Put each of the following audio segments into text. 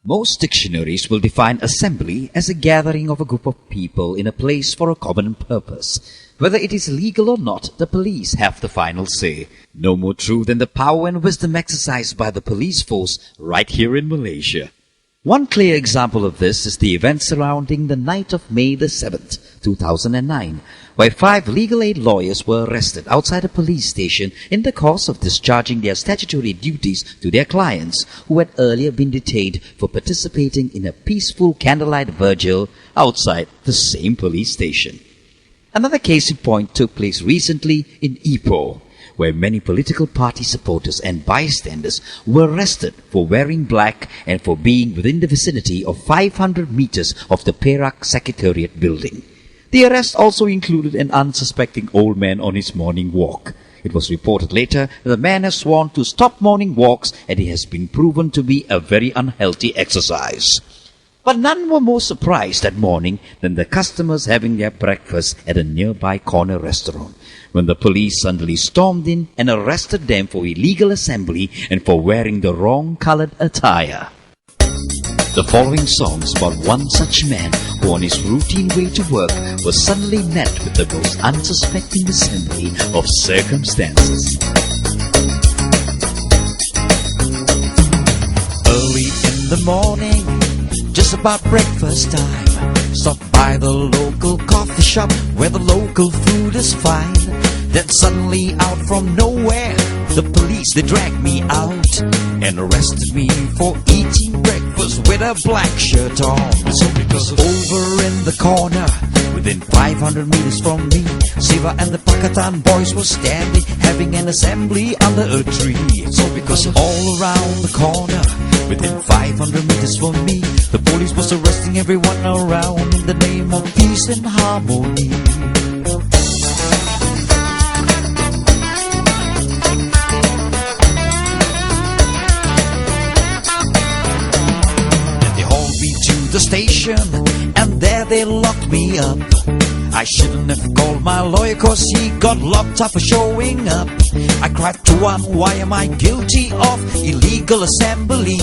Most dictionaries will define assembly as a gathering of a group of people in a place for a common purpose. Whether it is legal or not, the police have the final say. No more true than the power and wisdom exercised by the police force right here in Malaysia. One clear example of this is the event surrounding the night of May the 7th, 2009, where 5 legal aid lawyers were arrested outside a police station in the course of discharging their statutory duties to their clients who had earlier been detained for participating in a peaceful candlelight vigil outside the same police station. Another case in point took place recently in Ipoh, where many political party supporters and bystanders were arrested for wearing black and for being within the vicinity of 500 meters of the Perak Secretariat building. The arrest also included an unsuspecting old man on his morning walk. It was reported later that the man has sworn to stop morning walks, and it has been proven to be a very unhealthy exercise. But none were more surprised that morning than the customers having their breakfast at a nearby corner restaurant, when the police suddenly stormed in and arrested them for illegal assembly and for wearing the wrong colored attire. The following song is about one such man who on his routine way to work was suddenly met with the most unsuspecting assembly of circumstances. Early in the morning, just about breakfast time, stop by the local coffee shop where the local food is fine. Then suddenly out from nowhere, the police, they dragged me out and arrested me for eating breakfast with a black shirt on. So because over in the corner, within 500 meters from me, Siva and the Pakatan boys were standing, having an assembly under a tree. So because all around the corner, within 500 meters from me, the police was arresting everyone around in the name of peace and harmony. The station, and there they locked me up. I shouldn't have called my lawyer, cause he got locked up for showing up. I cried to one, why am I guilty of illegal assembly?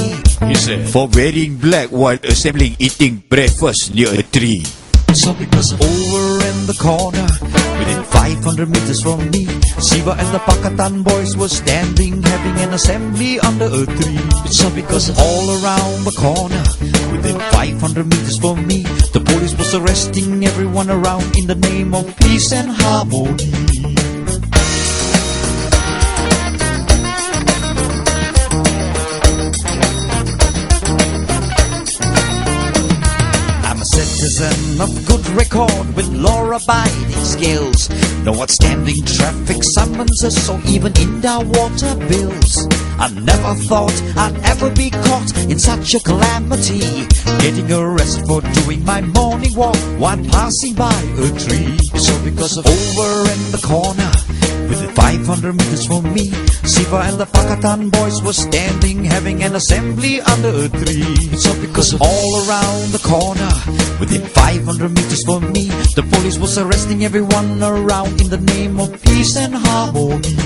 He said, for wearing black while assembling eating breakfast near a tree. So because over in the corner, within 500 meters from me, Siva and the Pakatan boys were standing, having an assembly under a tree. So because all around the corner, within 500 meters from me, the police was arresting everyone around in the name of peace and harmony. Citizen of good record with law-abiding skills, no outstanding traffic summonses or even in their water bills. I never thought I'd ever be caught in such a calamity, getting arrested for doing my morning walk while passing by a tree. So because of over in the corner, within 500 meters from me, Siva and the Pakatan boys were standing, having an assembly under a tree. So because all around the corner, within 500 meters from me, the police was arresting everyone around in the name of peace and harmony.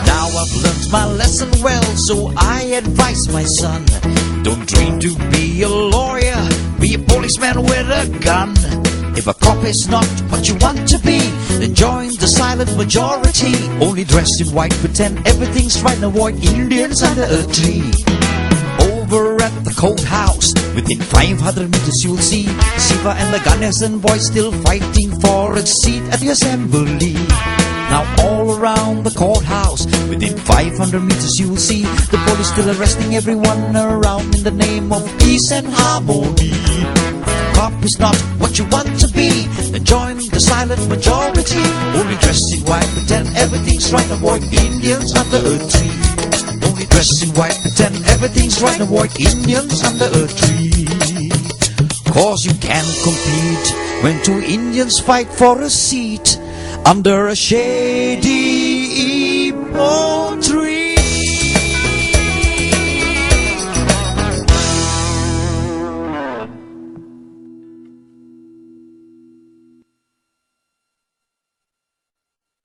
Now I've learned my lesson well, so I advise my son, don't dream to be a lawyer, be a policeman with a gun. If a cop is not what you want to be, then join the silent majority. Only dress in white, pretend everything's right, and avoid Indians under a tree. Over at the courthouse, within 500 meters you'll see Siva and the Ganesan boys still fighting for a seat at the assembly. Now all around the courthouse, within 500 meters you'll see the police still arresting everyone around in the name of peace and harmony. Cop is not what you want to be, then join the silent majority. Only dress in white, pretend everything's right, avoid Indians under a tree. Only dress in white, pretend everything's right, avoid Indians under a tree. Cause you can't compete when 2 Indians fight for a seat under a shady Ipoh.